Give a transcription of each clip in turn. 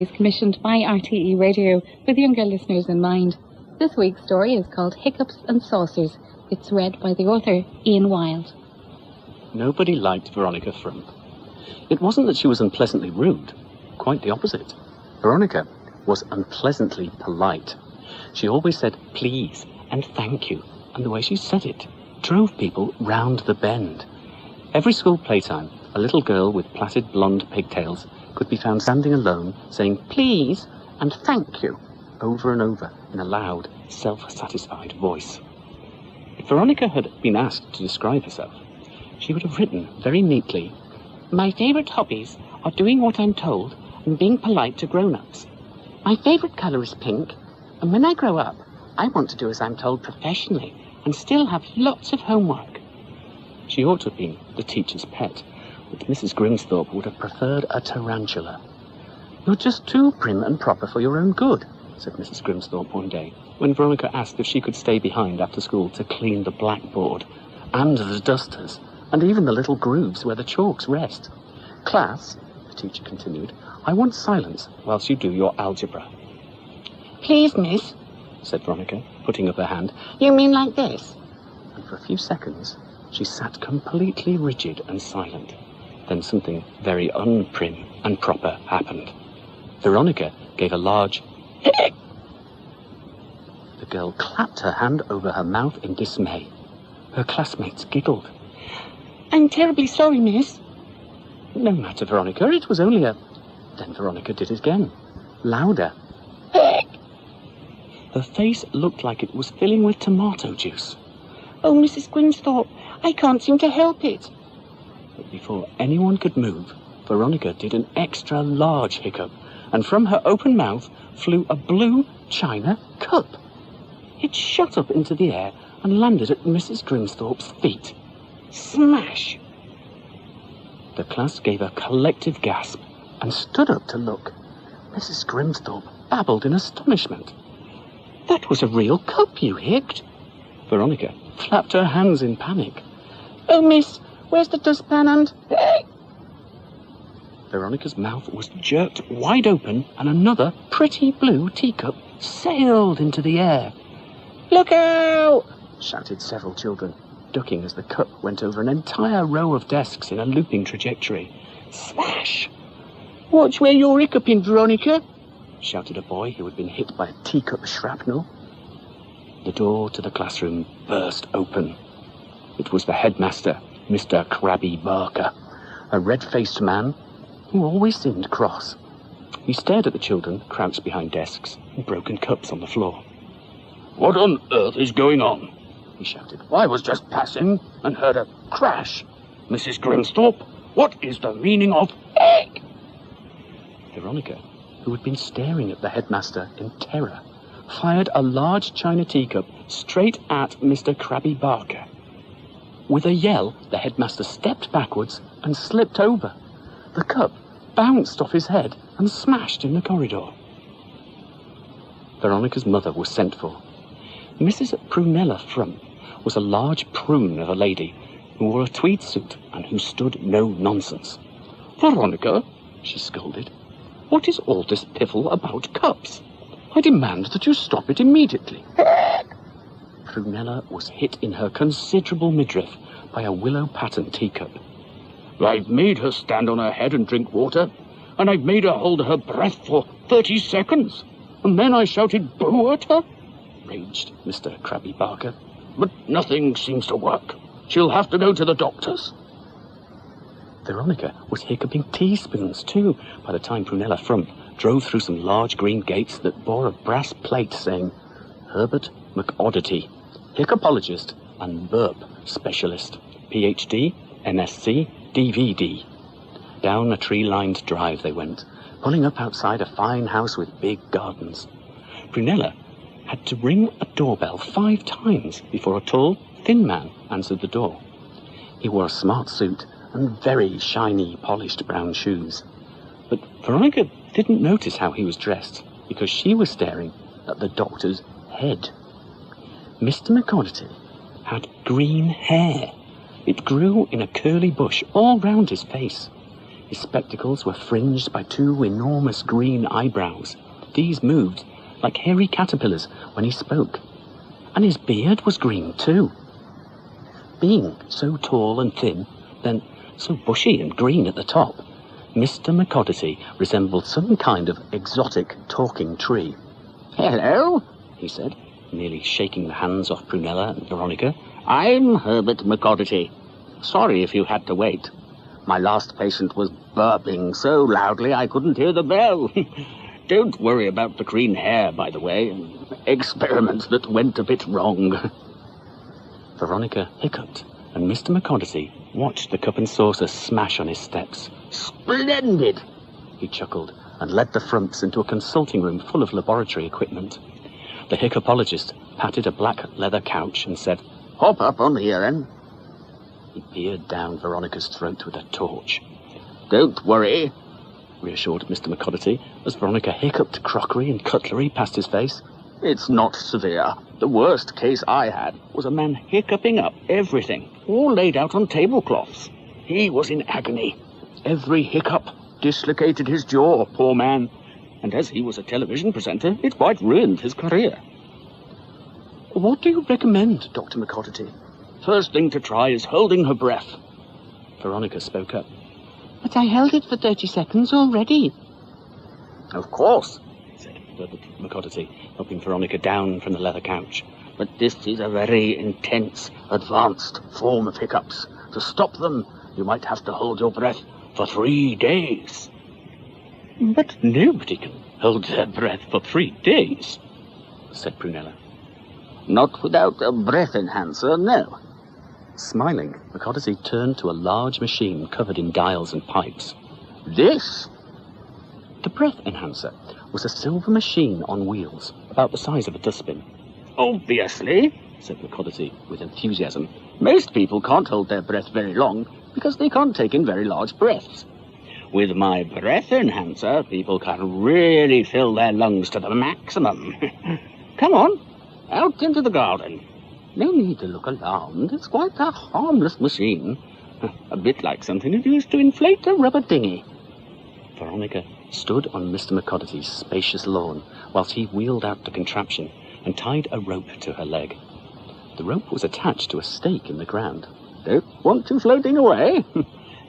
is commissioned by RTE Radio with younger listeners in mind. This week's story is called Hiccups and Saucers. It's read by the author, Ian Wilde. Nobody liked Veronica Frump. It wasn't that she was unpleasantly rude. Quite the opposite. Veronica was unpleasantly polite. She always said please and thank you, and the way she said it drove people round the bend. Every school playtime, a little girl with plaited blonde pigtails could be found standing alone, saying please and thank you over and over in a loud, self-satisfied voice. If Veronica had been asked to describe herself, she would have written very neatly, "My favourite hobbies are doing what I'm told and being polite to grown-ups. My favourite colour is pink, and when I grow up, I want to do as I'm told professionally and still have lots of homework." She ought to have been the teacher's pet, but Mrs. Grimsthorpe would have preferred a tarantula. "You're just too prim and proper for your own good," said Mrs. Grimsthorpe one day, when Veronica asked if she could stay behind after school to clean the blackboard, and the dusters, and even the little grooves where the chalks rest. "Class," the teacher continued, "I want silence whilst you do your algebra." "Please, miss," said Veronica, putting up her hand. "You mean like this?" And for a few seconds, she sat completely rigid and silent. Then something very unprim and proper happened. Veronica gave a large hic. The girl clapped her hand over her mouth in dismay. Her classmates giggled. "I'm terribly sorry, miss." "No matter, Veronica, it was only a..." Then Veronica did it again, louder. Hic. Her face looked like it was filling with tomato juice. "Oh, Mrs. Grimsthorpe, I can't seem to help it." But before anyone could move, Veronica did an extra large hiccup, and from her open mouth flew a blue china cup. It shot up into the air and landed at Mrs. Grimsthorpe's feet. Smash! The class gave a collective gasp and stood up to look. Mrs. Grimsthorpe babbled in astonishment. "That was a real cup you hicked." Veronica flapped her hands in panic. "Oh, miss, where's the dustpan and..." Veronica's mouth was jerked wide open and another pretty blue teacup sailed into the air. "Look out!" shouted several children, ducking as the cup went over an entire row of desks in a looping trajectory. Smash! "Watch where you're hiccuping, Veronica," shouted a boy who had been hit by a teacup shrapnel. The door to the classroom burst open. It was the headmaster, Mr. Krabby Barker, a red-faced man who always seemed cross. He stared at the children crouched behind desks and broken cups on the floor. "What on earth is going on?" he shouted. "I was just passing and heard a crash. Mrs. Grimsthorpe, what is the meaning of egg?" Veronica, who had been staring at the headmaster in terror, fired a large china teacup straight at Mr. Krabby Barker. With a yell, the headmaster stepped backwards and slipped over. The cup bounced off his head and smashed in the corridor. Veronica's mother was sent for. Mrs. Prunella Frump was a large prune of a lady who wore a tweed suit and who stood no nonsense. "Veronica," she scolded, "what is all this piffle about cups? I demand that you stop it immediately." Prunella was hit in her considerable midriff by a willow pattern teacup. "I've made her stand on her head and drink water, and I've made her hold her breath for 30 seconds, and then I shouted boo at her," raged Mr. Krabby Barker. "But nothing seems to work. She'll have to go to the doctor's." Veronica was hiccuping teaspoons, too, by the time Prunella Frump drove through some large green gates that bore a brass plate saying, "Herbert McOddity, hiccupologist and burp specialist, PhD, MSc, DVD." Down a tree-lined drive they went, pulling up outside a fine house with big gardens. Prunella had to ring a doorbell 5 times before a tall, thin man answered the door. He wore a smart suit and very shiny, polished brown shoes. But Veronica didn't notice how he was dressed, because she was staring at the doctor's head. Mr. McOddity had green hair. It grew in a curly bush all round his face. His spectacles were fringed by 2 enormous green eyebrows. These moved like hairy caterpillars when he spoke. And his beard was green too. Being so tall and thin, then so bushy and green at the top, Mr. McCoddity resembled some kind of exotic talking tree. "Hello," he said, nearly shaking the hands off Prunella and Veronica. "I'm Herbert McCoddity. Sorry if you had to wait. My last patient was burping so loudly I couldn't hear the bell. Don't worry about the green hair, by the way. Experiments that went a bit wrong." Veronica hiccuped, and Mr. McCoddity watched the cup and saucer smash on his steps. "Splendid," he chuckled, and led the frumps into a consulting room full of laboratory equipment. The hiccupologist patted a black leather couch and said, "Hop up on here, then." He peered down Veronica's throat with a torch. "Don't worry," reassured Mr. McCoddity, as Veronica hiccuped crockery and cutlery past his face. "It's not severe. The worst case I had was a man hiccuping up everything, all laid out on tablecloths. He was in agony. Every hiccup dislocated his jaw, poor man. And as he was a television presenter, it quite ruined his career." "What do you recommend, Dr. McCoddity?" "First thing to try is holding her breath." Veronica spoke up. "But I held it for 30 seconds already." "Of course," said Herbert McCoddity, helping Veronica down from the leather couch. "but this is a very intense, advanced form of hiccups. To stop them, you might have to hold your breath for 3 days. "But nobody can hold their breath for 3 days," said Prunella. "Not without a breath enhancer, no." Smiling, McCoddity turned to a large machine covered in dials and pipes. "This?" The breath enhancer was a silver machine on wheels, about the size of a dustbin. "Obviously," said McCoddity with enthusiasm. "most people can't hold their breath very long because they can't take in very large breaths. With my breath enhancer, people can really fill their lungs to the maximum. Come on, out into the garden. No need to look alarmed. It's quite a harmless machine. A bit like something you used to inflate a rubber dinghy." Veronica stood on Mr. McCoddity's spacious lawn whilst he wheeled out the contraption and tied a rope to her leg. The rope was attached to a stake in the ground. "Don't want you floating away.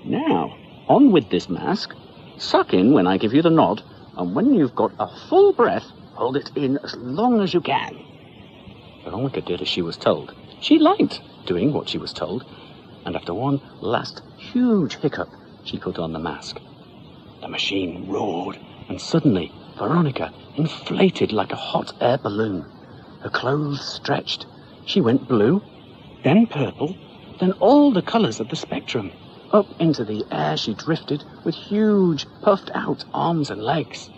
Now, on with this mask. Suck in when I give you the nod, and when you've got a full breath, hold it in as long as you can." Veronica did as she was told. She liked doing what she was told, and after one last huge hiccup, she put on the mask. The machine roared, and suddenly Veronica inflated like a hot air balloon. Her clothes stretched. She went blue, then purple, then all the colours of the spectrum. Up into the air she drifted with huge, puffed-out arms and legs.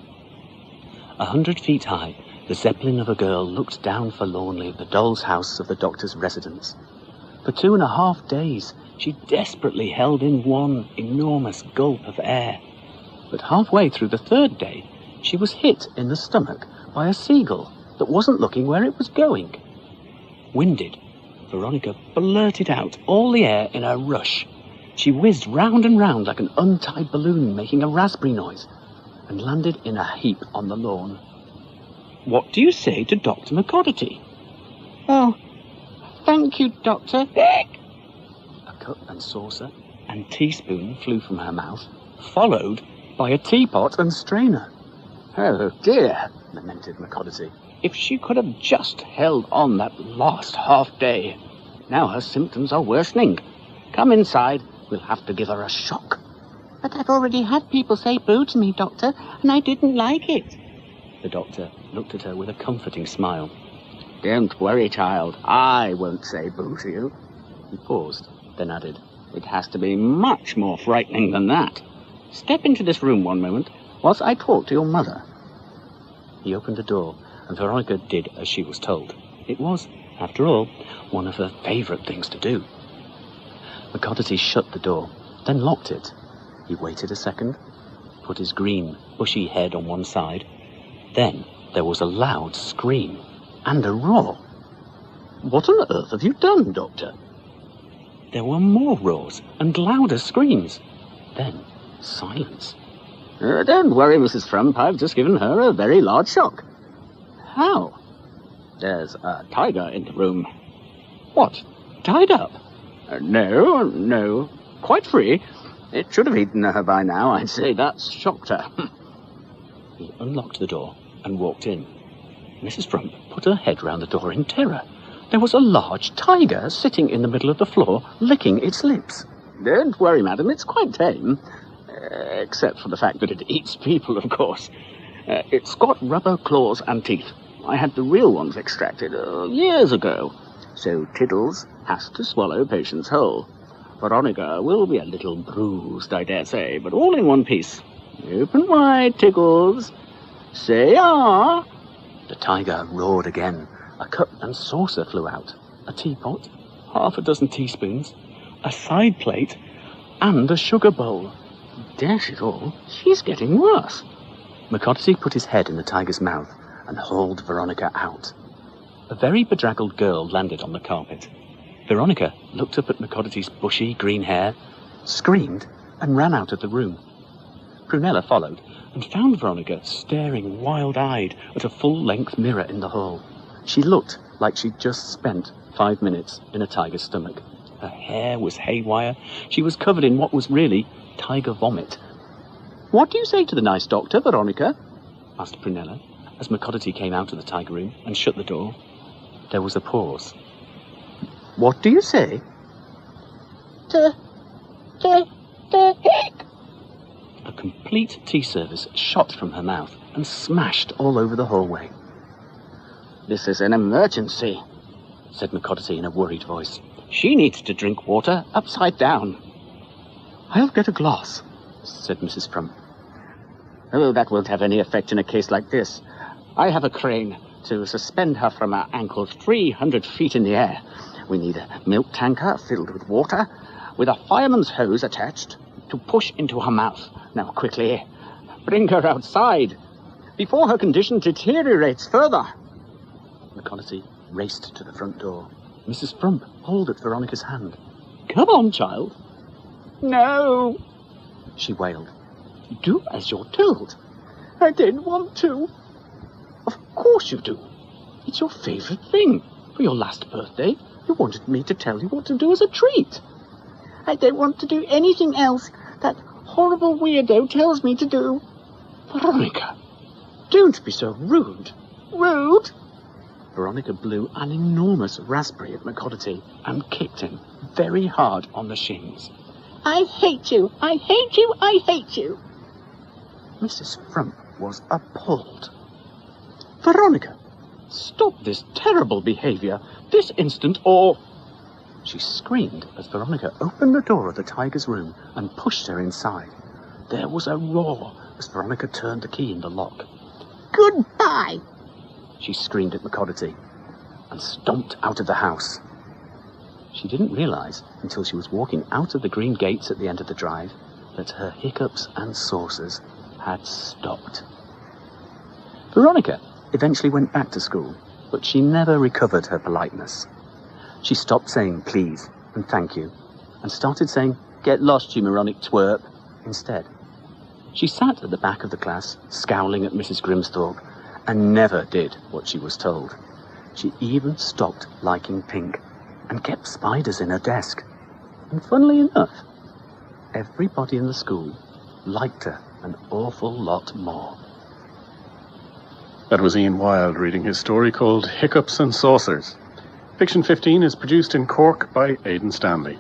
100 feet high, the zeppelin of a girl looked down forlornly at the doll's house of the doctor's residence. For 2.5 days, she desperately held in one enormous gulp of air. But halfway through the 3rd day, she was hit in the stomach by a seagull that wasn't looking where it was going. Winded, Veronica blurted out all the air in a rush. She whizzed round and round like an untied balloon making a raspberry noise and landed in a heap on the lawn. "What do you say to Dr. McCoddity?" "Oh, thank you, Doctor." A cup and saucer and teaspoon flew from her mouth, followed by a teapot and strainer. "Oh, dear," lamented McCoddity. "If she could have just held on that last half day. Now her symptoms are worsening. Come inside. We'll have to give her a shock." "But I've already had people say boo to me, Doctor, and I didn't like it." The doctor looked at her with a comforting smile. "Don't worry, child. I won't say boo to you." He paused, then added, "It has to be much more frightening than that. Step into this room one moment whilst I talk to your mother." He opened the door, and Veronica did as she was told. It was, after all, one of her favourite things to do. McCoddity shut the door, then locked it. He waited a second, put his green, bushy head on one side. Then there was a loud scream and a roar. "What on earth have you done, Doctor?" There were more roars and louder screams. Then Silence. Don't worry, Mrs. Frump. I've just given her a very large shock. How? There's a tiger in the room. What? Tied up? No. Quite free. It should have eaten her by now. I'd say that's shocked her. He unlocked the door and walked in. Mrs. Frump put her head round the door in terror. There was a large tiger sitting in the middle of the floor, licking its lips. Don't worry, madam. It's quite tame. Except for the fact that it eats people, of course. It's got rubber claws and teeth. I had the real ones extracted years ago. So Tiddles has to swallow Patience whole. Veronica will be a little bruised, I dare say, but all in one piece. Open wide, Tickles. Say ah. The tiger roared again. A cup and saucer flew out. A teapot, half a dozen teaspoons, a side plate, and a sugar bowl. Dash it all, she's getting worse. McConaty put his head in the tiger's mouth and hauled Veronica out. A very bedraggled girl landed on the carpet. Veronica looked up at McConaty's bushy green hair, screamed, and ran out of the room. Prunella followed and found Veronica staring wild-eyed at a full-length mirror in the hall. She looked like she'd just spent 5 minutes in a tiger's stomach. Her hair was haywire. She was covered in what was really tiger vomit. "What do you say to the nice doctor, Veronica?" asked Prunella, as McConaty came out of the tiger room and shut the door. There was a pause. "What do you say?" A complete tea service shot from her mouth and smashed all over the hallway. This is an emergency, said McConaty in a worried voice. She needs to drink water upside down. "I'll get a glass," said Mrs. Frump. Oh, that won't have any effect in a case like this. I have a crane to suspend her from her ankles 300 feet in the air. We need a milk tanker filled with water, with a fireman's hose attached to push into her mouth. Now, quickly, bring her outside, before her condition deteriorates further. McConaty raced to the front door. Mrs. Frump pulled at Veronica's hand. "Come on, child." "No," she wailed. "Do as you're told." "I didn't want to." "Of course you do. It's your favourite thing. For your last birthday, you wanted me to tell you what to do as a treat." "I don't want to do anything else that horrible weirdo tells me to do." "Veronica, don't be so rude." "Rude?" Veronica blew an enormous raspberry at McConaty and kicked him very hard on the shins. "I hate you! I hate you! I hate you!" Mrs. Frump was appalled. "Veronica, stop this terrible behaviour this instant, or—" She screamed as Veronica opened the door of the tiger's room and pushed her inside. There was a roar as Veronica turned the key in the lock. "Goodbye!" she screamed at McConaty and stomped out of the house. She didn't realise until she was walking out of the green gates at the end of the drive that her hiccups and saucers had stopped. Veronica eventually went back to school, but she never recovered her politeness. She stopped saying please and thank you and started saying, "Get lost, you moronic twerp," instead. She sat at the back of the class, scowling at Mrs. Grimsthorpe, and never did what she was told. She even stopped liking pink and kept spiders in her desk. And funnily enough, everybody in the school liked her an awful lot more. That was Ian Wilde reading his story called Hiccups and Saucers. Fiction 15 is produced in Cork by Aidan Stanley.